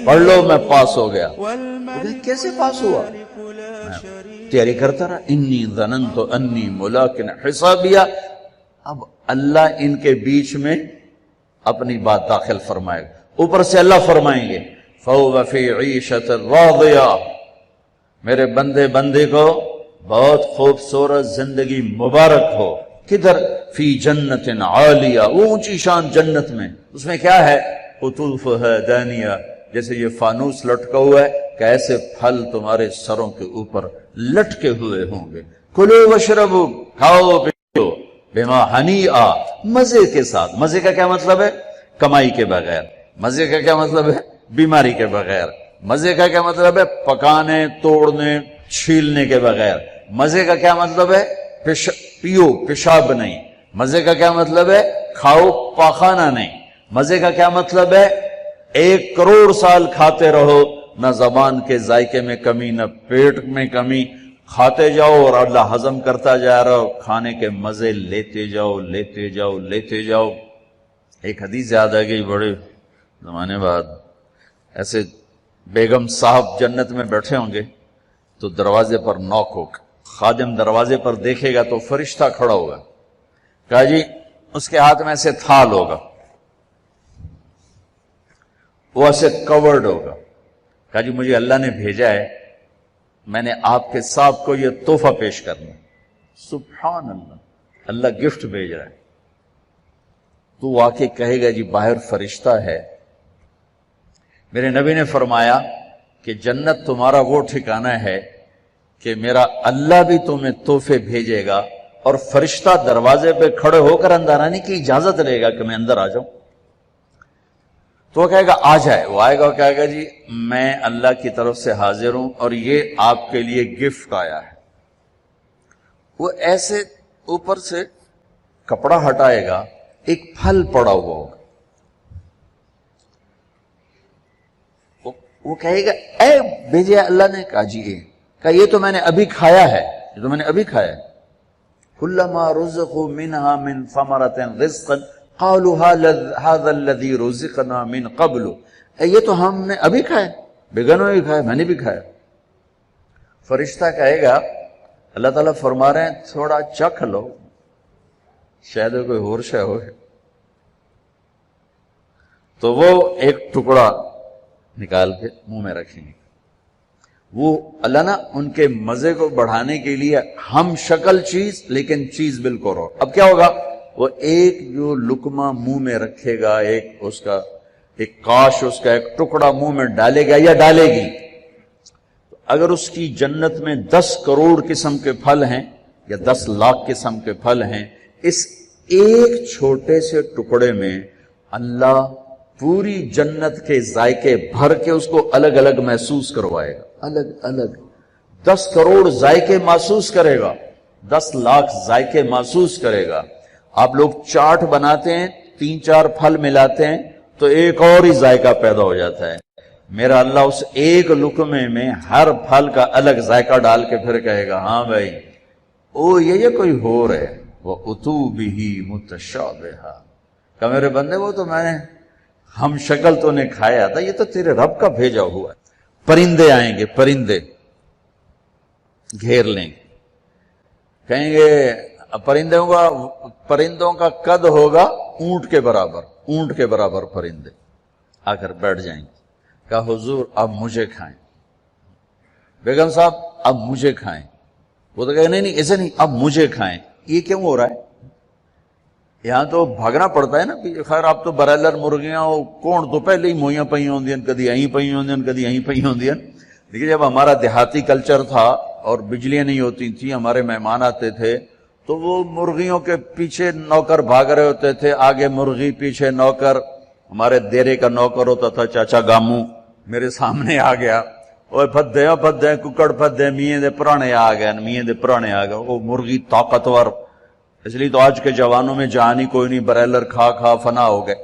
پڑھ لو میں پاس ہو گیا. کیسے پاس ہوا؟ تیاری کرتا رہا. انی ظننت انی ملاق حسابیہ. اب اللہ ان کے بیچ میں اپنی بات داخل فرمائے گا. اوپر سے اللہ فرمائیں گے فَهُوَ فِي عِيشَةٍ رَاضِيَةٍ. میرے بندے کو بہت خوبصورت زندگی مبارک ہو. کدھر؟ فی جنت عالیہ، اونچی شان جنت میں. اس میں کیا ہے؟ قطوفها دانیہ، جیسے یہ فانوس لٹکا ہوا ہے کہ ایسے پھل تمہارے سروں کے اوپر لٹکے ہوئے ہوں گے. کلوا واشربوا، کھاؤ پیو، بما ہنیئا، مزے کے ساتھ. مزے کا کیا مطلب ہے؟ کمائی کے بغیر. مزے کا کیا مطلب ہے؟ بیماری کے بغیر. مزے کا کیا مطلب ہے؟ پکانے توڑنے چھیلنے کے بغیر. مزے کا کیا مطلب ہے؟ پیو پیشاب نہیں. مزے کا کیا مطلب ہے؟ کھاؤ پاخانہ نہیں. مزے کا کیا مطلب ہے؟ 1 کروڑ سال کھاتے رہو، نہ زبان کے ذائقے میں کمی نہ پیٹ میں کمی. کھاتے جاؤ اور اللہ ہضم کرتا جا رہا ہو، کھانے کے مزے لیتے جاؤ لیتے جاؤ لیتے جاؤ. ایک حدیث یاد آ گئی بڑے زمانے بعد. ایسے بیگم صاحب جنت میں بیٹھے ہوں گے تو دروازے پر نوک ہوگا. خادم دروازے پر دیکھے گا تو فرشتہ کھڑا ہوگا. کہا جی اس کے ہاتھ میں ایسے تھال ہوگا، وہ ایسے کورڈ ہوگا. کہا جی مجھے اللہ نے بھیجا ہے، میں نے آپ کے صاحب کو یہ تحفہ پیش کرنا. سبحان اللہ، اللہ گفٹ بھیج رہا ہے. تو واقعی کہے گا جی باہر فرشتہ ہے. میرے نبی نے فرمایا کہ جنت تمہارا وہ ٹھکانہ ہے کہ میرا اللہ بھی تمہیں تحفے بھیجے گا اور فرشتہ دروازے پہ کھڑے ہو کر اندر آنے کی اجازت لے گا کہ میں اندر آ جاؤں. تو وہ کہے گا آ جائے. وہ آئے گا، وہ کہے گا جی میں اللہ کی طرف سے حاضر ہوں اور یہ آپ کے لیے گفٹ آیا ہے. وہ ایسے اوپر سے کپڑا ہٹائے گا، ایک پھل پڑا ہوا ہوگا. وہ کہے گا اے بھیجے اللہ نے. کہا جی کہا یہ تو میں نے ابھی کھایا ہے، یہ تو میں نے ابھی کھایا ہے. کلما رزقوا منها من ثمرة رزقا قالوا هذا الذي رزقنا من قبل. یہ تو ہم نے ابھی کھایا، بیگنوں نے بھی کھایا، میں نے بھی کھایا. فرشتہ کہے گا اللہ تعالیٰ فرما رہے ہیں تھوڑا چکھ لو، شاید کوئی اور شے ہو. تو وہ ایک ٹکڑا نکال کے منہ میں رکھیں گے. وہ اللہ نا ان کے مزے کو بڑھانے کے لیے ہم شکل چیز لیکن چیز بالکل اور. اب کیا ہوگا؟ وہ ایک جو لقمہ منہ میں رکھے گا، ایک کاش اس کا ایک ٹکڑا منہ میں ڈالے گا یا ڈالے گی. اگر اس کی جنت میں 10 کروڑ قسم کے پھل ہیں یا 10 لاکھ قسم کے پھل ہیں، اس ایک چھوٹے سے ٹکڑے میں اللہ پوری جنت کے ذائقے بھر کے اس کو الگ الگ محسوس کروائے گا. الگ الگ 10 کروڑ ذائقے محسوس کرے گا، 10 لاکھ ذائقے محسوس کرے گا. آپ لوگ چاٹ بناتے ہیں، 3-4 پھل ملاتے ہیں تو ایک اور ہی ذائقہ پیدا ہو جاتا ہے. میرا اللہ اس ایک لقمے میں ہر پھل کا الگ ذائقہ ڈال کے پھر کہے گا ہاں بھائی او یہ کوئی ہو رہے وہ اتو بھی متشابہا. کہ میرے بندے وہ تو میں نے ہم شکل تو نے کھایا تھا، یہ تو تیرے رب کا بھیجا ہوا ہے. پرندے آئیں گے، پرندے گھیر لیں گے، کہیں گے پرندوں کا قد ہوگا اونٹ کے برابر، اونٹ کے برابر پرندے آ کر بیٹھ جائیں گے. کہا حضور اب مجھے کھائیں. بیگم صاحب اب مجھے کھائیں. وہ تو کہے نہیں ایسے نہیں، اب مجھے کھائیں. یہ کیوں ہو رہا ہے؟ یہاں تو بھاگنا پڑتا ہے نا. خیر آپ تو برائلر مرغیاں کون تو پہلے ہی موئیاں پئی ہوندیاں، کدی یہیں پئی ہوندیاں کدی یہیں پئی ہوندیاں. دیکھیے جب ہمارا دیہاتی کلچر تھا اور بجلیاں نہیں ہوتی تھیں، ہمارے مہمان آتے تھے تو وہ مرغیوں کے پیچھے نوکر بھاگ رہے ہوتے تھے، آگے مرغی پیچھے نوکر. ہمارے دیرے کا نوکر ہوتا تھا چاچا گامو، میرے سامنے آ گیا، اوے پھدے ککڑ پھدے میاں دے پرانے آ گئے، میاں دے پرانے آ گئے. وہ مرغی طاقتور، اس لیے تو آج کے جوانوں میں جہانی کوئی نہیں، برائلر کھا فنا ہو گئے.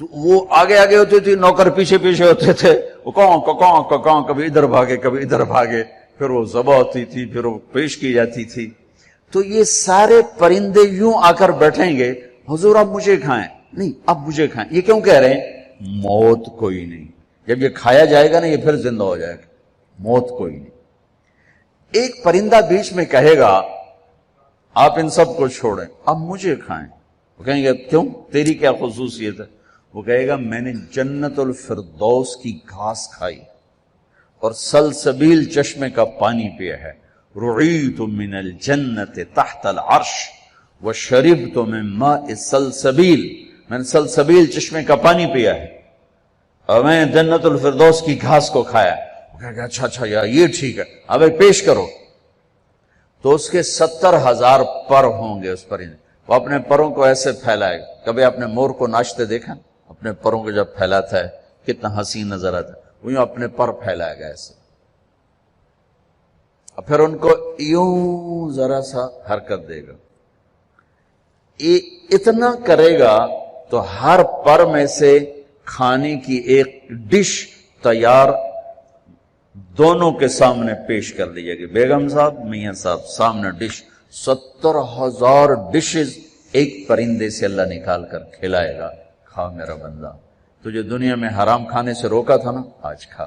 تو وہ آگے آگے ہوتے تھے، نوکر پیچھے پیچھے ہوتے تھے. وہ کاں کبھی ادھر بھاگے کبھی ادھر بھاگے، پھر وہ ذبح ہوتی تھی، پھر وہ پیش کی جاتی تھی. تو یہ سارے پرندے یوں آ کر بیٹھیں گے حضور اب مجھے کھائیں. نہیں اب مجھے کھائیں. یہ کیوں کہہ رہے ہیں؟ موت کوئی نہیں. جب یہ کھایا جائے گا نا یہ پھر زندہ ہو جائے گا. موت کوئی نہیں. ایک پرندہ بیچ میں کہے گا آپ ان سب کو چھوڑیں اب مجھے کھائیں. وہ کہیں گے کیوں, تیری کیا خصوصیت ہے؟ وہ کہے گا میں نے جنت الفردوس کی گھاس کھائی اور سلسبیل چشمے کا پانی پیا ہے. رعیت من الجنت تحت العرش وشربت من ماء سلسبیل, میں نے سلسبیل چشمے کا پانی پیا ہے اور میں نے جنت الفردوس کی گھاس کو کھایا. وہ کہے گا اچھا یار یہ ٹھیک ہے, اب پیش کرو. تو اس کے 70,000 پر ہوں گے اس پرندے. وہ اپنے پروں کو ایسے پھیلائے گا. کبھی آپ نے مور کو ناچتے دیکھا؟ اپنے پروں کو جب پھیلاتا ہے کتنا حسین نظر آتا ہے. وہ یوں اپنے پر پھیلائے گا ایسے, اور پھر ان کو یوں ذرا سا حرکت دے گا. اتنا کرے گا تو ہر پر میں سے کھانے کی ایک ڈش تیار دونوں کے سامنے پیش کر دی جائے گی. بیگم صاحب, میاں صاحب, سامنے ڈش. 70,000 ڈشز ایک پرندے سے اللہ نکال کر کھلائے گا. کھا میرا بندہ, تجھے دنیا میں حرام کھانے سے روکا تھا نا, آج کھا.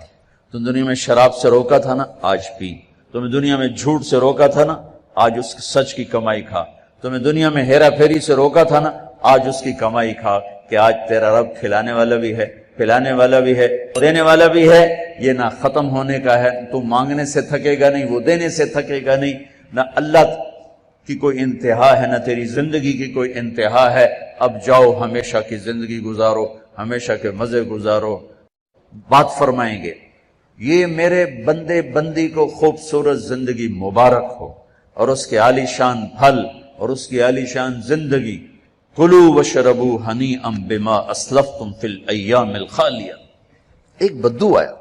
تم دنیا میں شراب سے روکا تھا نا, آج پی. تمہیں دنیا میں جھوٹ سے روکا تھا نا, آج اس سچ کی کمائی کھا. تمہیں دنیا میں ہیرا پھیری سے روکا تھا نا, آج اس کی کمائی کھا. کہ آج تیرا رب کھلانے والا بھی ہے, پلانے والا بھی ہے, دینے والا بھی ہے. یہ نہ ختم ہونے کا ہے, تو مانگنے سے تھکے گا نہیں, وہ دینے سے تھکے گا نہیں. نہ اللہ کی کوئی انتہا ہے, نہ تیری زندگی کی کوئی انتہا ہے. اب جاؤ ہمیشہ کی زندگی گزارو, ہمیشہ کے مزے گزارو. بات فرمائیں گے یہ میرے بندے بندی کو خوبصورت زندگی مبارک ہو اور اس کے عالی شان پھل اور اس کی عالی شان زندگی. کلوا واشربوا ہنیئا بما اسلفتم فی الایام الخالیہ. ایک بدو آیا,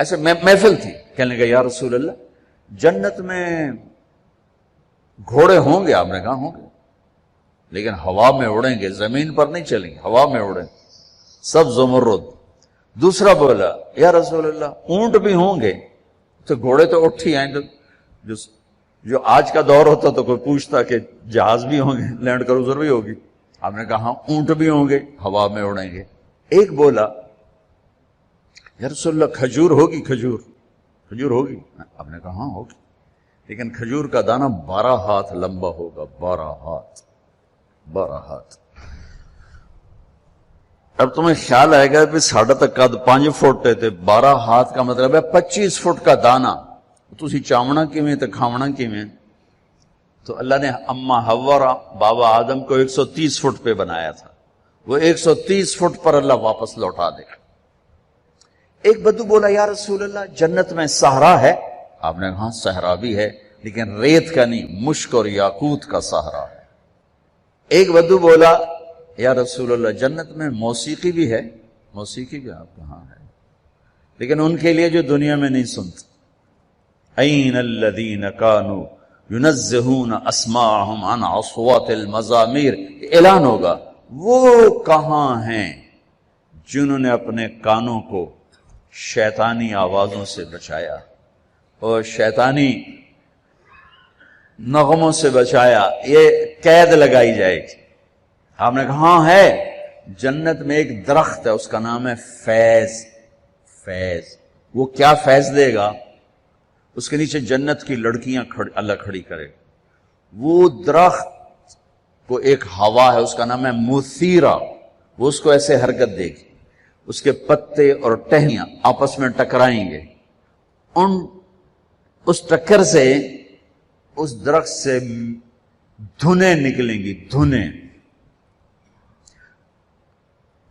ایسے محفل تھی, کہنے لگا یا رسول اللہ جنت میں گھوڑے ہوں گے؟ آپ نے کہا ہوں گے, لیکن ہوا میں اڑیں گے, زمین پر نہیں چلیں گے, ہوا میں اڑیں, سب زمرد. دوسرا بولا یا رسول اللہ اونٹ بھی ہوں گے؟ تو گھوڑے تو اٹھ ہی آئیں. تو جو آج کا دور ہوتا تو کوئی پوچھتا کہ جہاز بھی ہوں گے, لینڈ کروزر بھی ہوگی. آپ نے کہا اونٹ بھی ہوں گے, ہوا میں اڑیں گے. ایک بولا یا رسول اللہ کھجور ہوگی؟ کھجور ہوگی؟ آپ نے کہا ہاں ہوگی, لیکن کھجور کا دانہ 12 ہاتھ لمبا ہوگا. 12 ہاتھ. اب تمہیں خیال آئے گا کہ ساڑھا تک قد 5 فٹ ہے, 12 ہاتھ کا مطلب ہے 25 فٹ کا دانہ. تسی چاونا کیویں تے کھاونا کیویں؟ تو اللہ نے اما حوا بابا آدم کو 130 فٹ پہ بنایا تھا, وہ 130 فٹ پر اللہ واپس لوٹا دے گا. ایک بدو بولا یا رسول اللہ جنت میں صحرا ہے؟ آپ نے کہا صحرا بھی ہے, لیکن ریت کا نہیں, مشک اور یاقوت کا صحرا ہے. ایک بدو بولا یا رسول اللہ جنت میں موسیقی بھی ہے؟ موسیقی بھی آپ کہاں ہے, لیکن ان کے لیے جو دنیا میں نہیں سنتے. این الذین کانوا ینزہون اسماعہم عن اصوات المزامیر, اعلان ہوگا وہ کہاں ہیں جنہوں نے اپنے کانوں کو شیطانی آوازوں سے بچایا اور شیطانی نغموں سے بچایا. یہ قید لگائی جائے گی. آپ نے کہا ہاں ہے, جنت میں ایک درخت ہے اس کا نام ہے فیض. وہ کیا فیض دے گا؟ اس کے نیچے جنت کی لڑکیاں اللہ کھڑی کرے گا. وہ درخت کو ایک ہوا ہے اس کا نام ہے مثیرہ, وہ اس کو ایسے حرکت دے گی, اس کے پتے اور ٹہنیاں آپس میں ٹکرائیں گے. اس ٹکر سے اس درخت سے دھنیں نکلیں گی, دھنیں.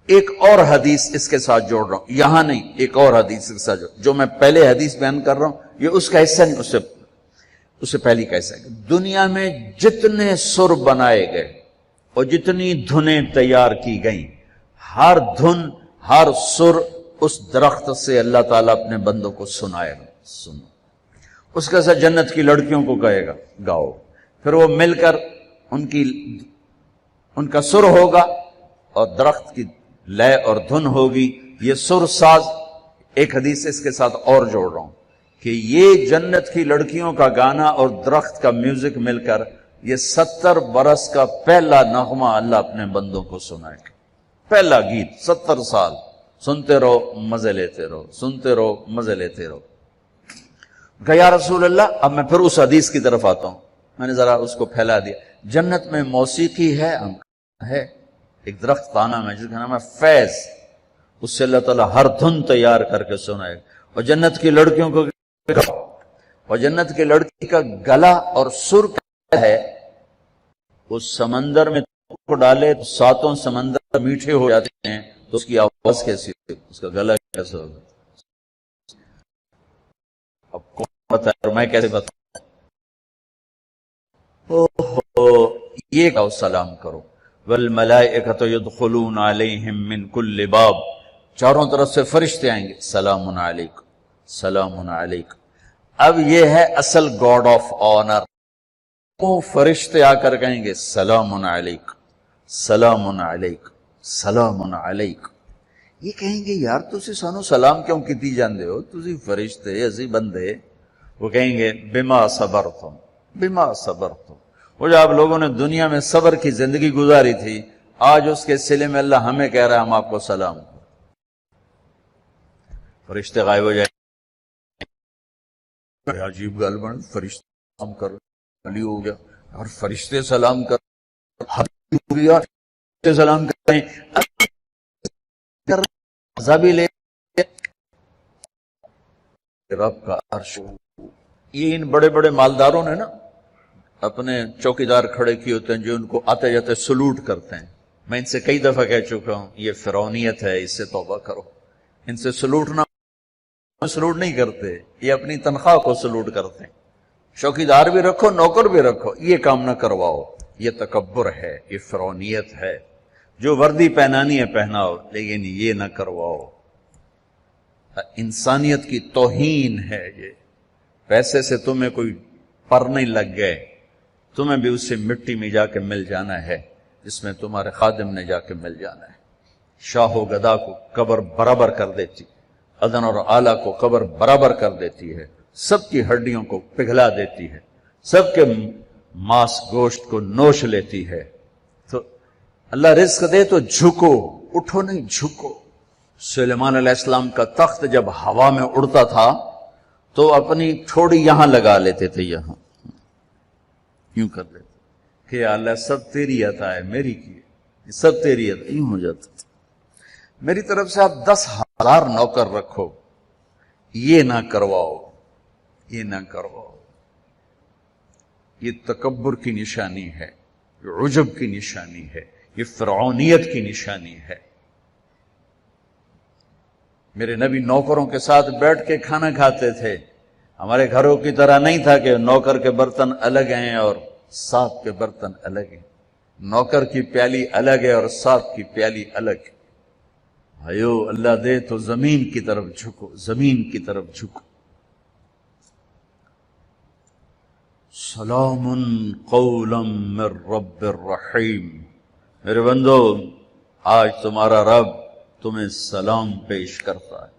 ایک اور حدیث اس کے ساتھ جوڑ رہا ہوں, یہاں نہیں, ایک اور حدیث کے ساتھ جو میں پہلے حدیث بیان کر رہا ہوں یہ اس کا حصہ نہیں, اس سے پہلی کا حصہ ہے. دنیا میں جتنے سر بنائے گئے اور جتنی دھنیں تیار کی گئیں, ہر دھن ہر سر اس درخت سے اللہ تعالیٰ اپنے بندوں کو سنائے گا. سنو, اس کا ساتھ جنت کی لڑکیوں کو کہے گا گاؤ, پھر وہ مل کر ان کا سر ہوگا اور درخت کی لے اور دھن ہوگی. یہ سر ساز. ایک حدیث اس کے ساتھ اور جوڑ رہا ہوں کہ یہ جنت کی لڑکیوں کا گانا اور درخت کا میوزک مل کر یہ 70 برس کا پہلا نغمہ اللہ اپنے بندوں کو سنائے گا. پہلا گیت 70 سال سنتے رہو مزے لیتے رہو، سنتے رہو مزے لیتے رہو۔ کہ یا رسول اللہ، اب میں پھر اس حدیث کی طرف آتا ہوں، میں نے ذرا اس کو پھیلا دیا۔ جنت میں موسیقی ہے؟ ہے، ایک درخت کا نام ہے جس کا نام ہے فیض، اس سے اللہ تعالیٰ ہر دھن تیار کر کے سنائے گا۔ اور جنت کی لڑکیوں کو، اور جنت کی لڑکی کا گلا اور سر کیا ہے، اس سمندر میں کو ڈالے تو 7 سمندر میٹھے ہو جاتے ہیں، تو اس کی آواز کیسی ہوگی، اس کا گلا کیسا ہوگا؟ اب کون بتائے اور میں کیسے بتاؤں؟ یہ کہو سلام کرو، والملائکۃ یدخلون علیہم من کل باب، چاروں طرف سے فرشتے آئیں گے، سلام علیکم سلام علیکم۔ اب یہ ہے اصل گاڈ آف آنر، وہ فرشتے آ کر کہیں گے سلام علیکم سلام علیکم سلام علیکم۔ یہ کہیں گے یار تسی سانو سلام کیوں کیتی جاندے ہو، تسی فرشتے اسی بندے۔ وہ کہیں گے بما صبرتم بما صبرتم۔ وہ جو آپ لوگوں نے دنیا میں صبر کی زندگی گزاری تھی، آج اس کے صلے میں اللہ ہمیں کہہ رہا ہے ہم آپ کو سلام کریں۔ فرشتے غائب ہو جائیں، عجیب گل بن، فرشتے سلام کر، علی ہو گیا اور فرشتے سلام کر، ہو گیا فرشتے سلام کر رہے ہیں، عذابی لے رب کا عرش۔ یہ ان بڑے بڑے مالداروں نے نا اپنے چوکیدار کھڑے کیے ہوتے ہیں جو ان کو آتے جاتے سلوٹ کرتے ہیں۔ میں ان سے کئی دفعہ کہہ چکا ہوں یہ فرعونیت ہے، اس سے توبہ کرو۔ ان سے سلوٹ نہیں کرتے، یہ اپنی تنخواہ کو سلوٹ کرتے ہیں۔ چوکیدار بھی رکھو نوکر بھی رکھو، یہ کام نہ کرواؤ، یہ تکبر ہے، یہ فرعونیت ہے۔ جو وردی پہنانی ہے پہناؤ، لیکن یہ نہ کرواؤ۔ انسانیت کی توہین ہے یہ۔ پیسے سے تمہیں کوئی پر نہیں لگ گئے، تمہیں بھی اس سے مٹی میں جا کے مل جانا ہے جس میں تمہارے خادم نے جا کے مل جانا ہے۔ شاہ و گدا کو قبر برابر کر دیتی، ادن اور اعلیٰ کو قبر برابر کر دیتی ہے، سب کی ہڈیوں کو پگھلا دیتی ہے، سب کے ماس گوشت کو نوش لیتی ہے۔ تو اللہ رزق دے تو جھکو، اٹھو نہیں جھکو۔ سلیمان علیہ السلام کا تخت جب ہوا میں اڑتا تھا تو اپنی ٹھوڑی یہاں لگا لیتے تھے، یہاں یوں کر لیتے کہ اللہ سب تیری عطا ہے، میری کی ہے، سب تیری عطا، یوں ہو جاتا تھا۔ میری طرف سے آپ 10,000 نوکر رکھو، یہ نہ کرواؤ، یہ نہ کرواؤ۔ یہ تکبر کی نشانی ہے، یہ عجب کی نشانی ہے، یہ فرعونیت کی نشانی ہے۔ میرے نبی نوکروں کے ساتھ بیٹھ کے کھانا کھاتے تھے۔ ہمارے گھروں کی طرح نہیں تھا کہ نوکر کے برتن الگ ہیں اور ساتھ کے برتن الگ ہیں۔ نوکر کی پیالی الگ ہے اور ساتھ کی پیالی الگ ہے۔ بھائیو اللہ دے تو زمین کی طرف جھکو، زمین کی طرف جھکو۔ سلام قولا من رب الرحیم۔ میرے بندو آج تمہارا رب تمہیں سلام پیش کرتا ہے۔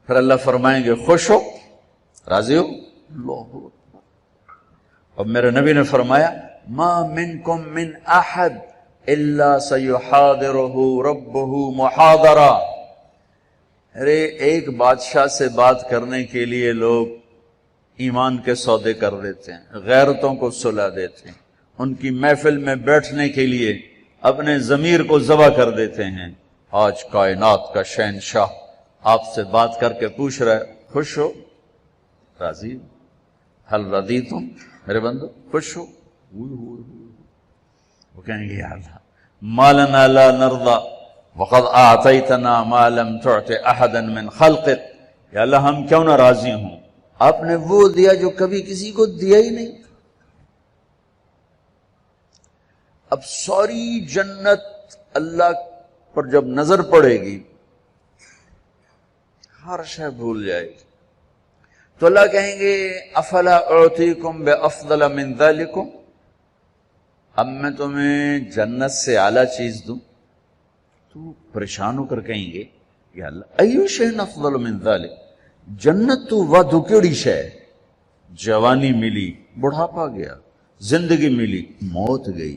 پھر اللہ فرمائیں گے خوش ہو، راضی ہو؟ اللہ اکبر۔ اور میرے نبی نے فرمایا ما منکم من احد الا سیحاضرہ ربہ محاضرہ۔ ارے ایک بادشاہ سے بات کرنے کے لیے لوگ ایمان کے سودے کر دیتے ہیں، غیرتوں کو سلا دیتے ہیں، ان کی محفل میں بیٹھنے کے لیے اپنے ضمیر کو ذبح کر دیتے ہیں۔ آج کائنات کا شہنشاہ آپ سے بات کر کے پوچھ رہا ہے خوش ہو، راضی ہو؟ حل رضیتم، میرے بندو خوش ہو؟ وہ کہیں گے یا اللہ ما لنا لا نرضى وقد اعطیتنا ما لم تعط احدا من خلقك۔ یا اللہ ہم کیوں نہ راضی ہوں، آپ نے وہ دیا جو کبھی کسی کو دیا ہی نہیں۔ اب ساری جنت اللہ پر جب نظر پڑے گی ہر شے بھول جائے گی، تو اللہ کہیں گے افلا اعطیکم بافضل من ذلکم، اب میں تمہیں جنت سے اعلیٰ چیز دوں۔ تو پریشان ہو کر کہیں گے یا اللہ ایو شیء افضل من ذلک، جنت تو ودو کیڑی شے، جوانی ملی بڑھاپا گیا، زندگی ملی موت گئی،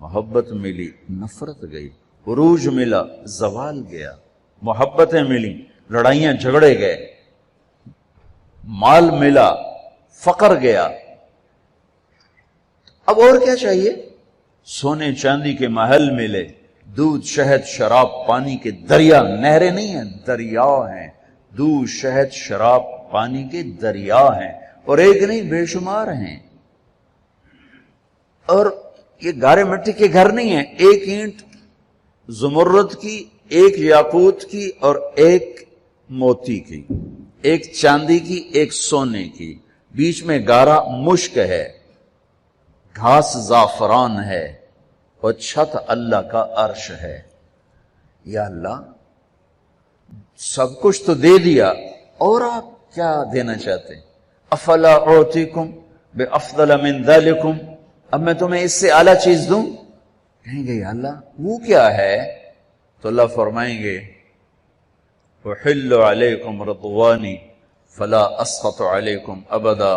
محبت ملی نفرت گئی، عروج ملا زوال گیا، محبتیں ملی لڑائیاں جھگڑے گئے، مال ملا فقر گیا۔ اب اور کیا چاہیے؟ سونے چاندی کے محل ملے، دودھ شہد شراب پانی کے دریا، نہریں نہیں ہیں دریا ہیں، دودھ شہد شراب پانی کے دریا ہیں، اور ایک نہیں بے شمار ہیں۔ اور یہ گارے مٹی کے گھر نہیں ہیں، ایک اینٹ زمرد کی، ایک یاقوت کی اور ایک موتی کی، ایک چاندی کی ایک سونے کی، بیچ میں گارا مشک ہے، گھاس زعفران ہے، اور چھت اللہ کا عرش ہے۔ یا اللہ سب کچھ تو دے دیا، اور آپ کیا دینا چاہتے ہیں؟ افلا اعطیکم بافضل من ذالکم، اب میں تمہیں اس سے اعلیٰ چیز دوں؟ کہیں گے یا اللہ وہ کیا ہے؟ تو اللہ فرمائیں گے احل علیکم رضوانی فلا اسخط علیکم ابدا،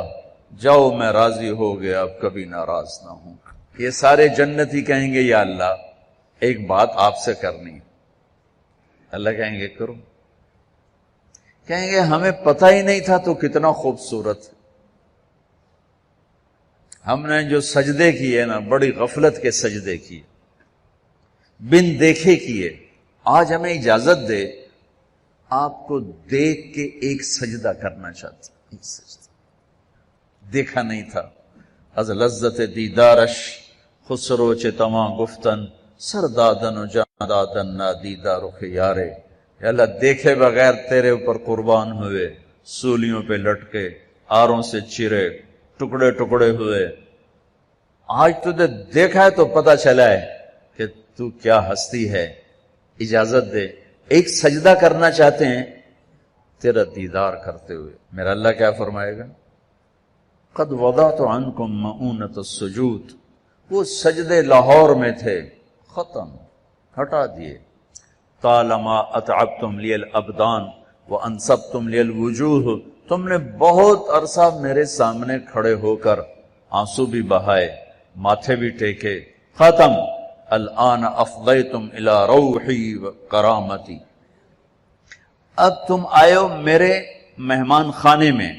جاؤ میں راضی ہو گیا اب کبھی ناراض نہ ہوں۔ یہ سارے جنتی کہیں گے یا اللہ ایک بات آپ سے کرنی ہے۔ اللہ کہیں گے کرو۔ کہیں گے ہمیں پتہ ہی نہیں تھا تو کتنا خوبصورت، ہم نے جو سجدے کیے نا بڑی غفلت کے سجدے کیے، بن دیکھے کیے، آج ہمیں اجازت دے آپ کو دیکھ کے ایک سجدہ کرنا چاہتے، ایک سجدہ دیکھا نہیں تھا۔ از لذت دیدارش خسرو چتما گفتن سردادن و جاندادن نا دیدار رخ یارے، یا اللہ دیکھے بغیر تیرے اوپر قربان ہوئے، سولیوں پہ لٹکے، آروں سے چرے، ٹکڑے ٹکڑے ہوئے، آج تجھے دیکھا ہے تو پتہ چلا ہے کہ تو کیا ہستی ہے، اجازت دے ایک سجدہ کرنا چاہتے ہیں تیرا دیدار کرتے ہوئے۔ میرا اللہ کیا فرمائے گا؟ قد وضعت عنکم مؤونۃ السجود، وہ سجدے لاہور میں تھے، ختم، ہٹا دیے۔ طالما اتعبتم لی الابدان وانصبتم لی الوجوہ، تم نے بہت عرصہ میرے سامنے کھڑے ہو کر آنسو بھی بہائے، ماتھے بھی ٹیکے، ختم۔ الآن افضیتم الی روحی و کرامتی، اب تم آئے ہو میرے مہمان خانے میں۔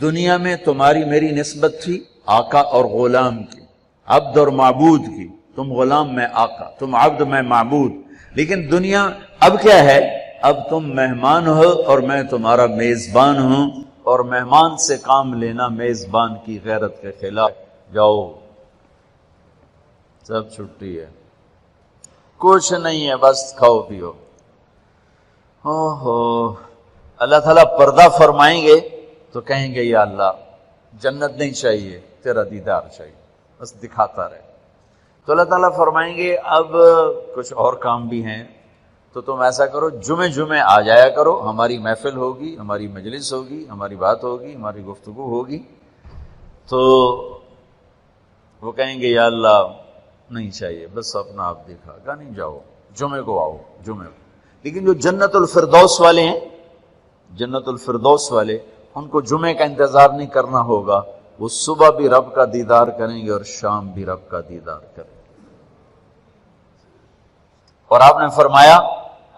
دنیا میں تمہاری میری نسبت تھی آقا اور غلام کی، عبد اور معبود کی، تم غلام میں آقا، تم عبد میں معبود، لیکن دنیا اب کیا ہے؟ اب تم مہمان ہو اور میں تمہارا میزبان ہوں، اور مہمان سے کام لینا میزبان کی غیرت کے خلاف۔ جاؤ سب چھٹی ہے، کچھ نہیں ہے، بس کھاؤ پیو۔ اللہ تعالیٰ پردہ فرمائیں گے تو کہیں گے یا اللہ جنت نہیں چاہیے، تیرا دیدار چاہیے، بس دکھاتا رہے۔ تو اللہ تعالیٰ فرمائیں گے اب کچھ اور کام بھی ہیں، تو تم ایسا کرو جمعے آ جایا کرو، ہماری محفل ہوگی، ہماری مجلس ہوگی، ہماری بات ہوگی، ہماری گفتگو ہوگی۔ تو وہ کہیں گے یا اللہ نہیں چاہیے، بس اپنا آپ دیکھا گا، نہیں جاؤ جمعے کو آؤ، جمعے کو۔ لیکن جو جنت الفردوس والے ہیں، جنت الفردوس والے، ان کو جمعے کا انتظار نہیں کرنا ہوگا، وہ صبح بھی رب کا دیدار کریں گے اور شام بھی رب کا دیدار کریں گے۔ اور آپ نے فرمایا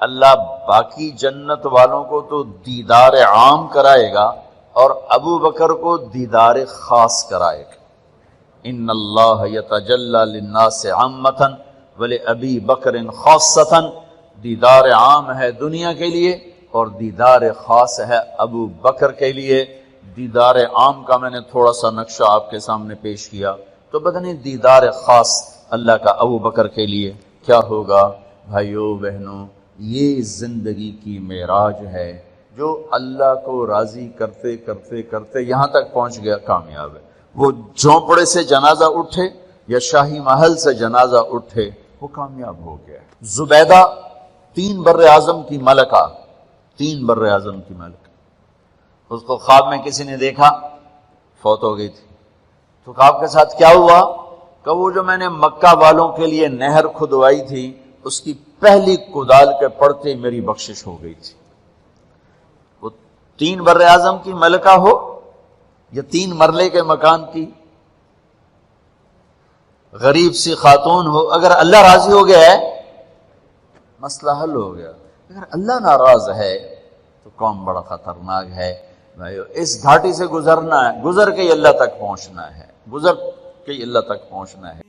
اللہ باقی جنت والوں کو تو دیدار عام کرائے گا اور ابو بکر کو دیدار خاص کرائے گا۔ ان اللہ یتجلی للناس عامۃ ولابی بکر خاصۃ، دیدار عام ہے دنیا کے لیے اور دیدار خاص ہے ابو بکر کے لیے۔ دیدار عام کا میں نے تھوڑا سا نقشہ آپ کے سامنے پیش کیا، تو بدنی دیدار خاص اللہ کا ابو بکر کے لیے کیا ہوگا؟ بھائیو بہنوں، یہ زندگی کی معراج ہے، جو اللہ کو راضی کرتے کرتے کرتے یہاں تک پہنچ گیا کامیاب ہے۔ وہ جھونپڑے سے جنازہ اٹھے یا شاہی محل سے جنازہ اٹھے، وہ کامیاب ہو گیا۔ زبیدہ 3 بر اعظم کی ملکہ، 3 بر اعظم کی ملکہ، اس کو خواب میں کسی نے دیکھا، فوت ہو گئی تھی۔ تو خواب کے ساتھ کیا ہوا کہ وہ جو میں نے مکہ والوں کے لیے نہر کھدوائی تھی، اس کی پہلی کدال کے پڑتے میری بخشش ہو گئی تھی۔ وہ 3 بر اعظم کی ملکہ ہو یا 3 مرلے کے مکان کی، غریب سی خاتون ہو، اگر اللہ راضی ہو گیا ہے مسئلہ حل ہو گیا. اگر اللہ ناراض ہے تو قوم بڑا خطرناک ہے. اس گھاٹی سے گزرنا ہے، گزر کے اللہ تک پہنچنا ہے، گزر کے اللہ تک پہنچنا ہے.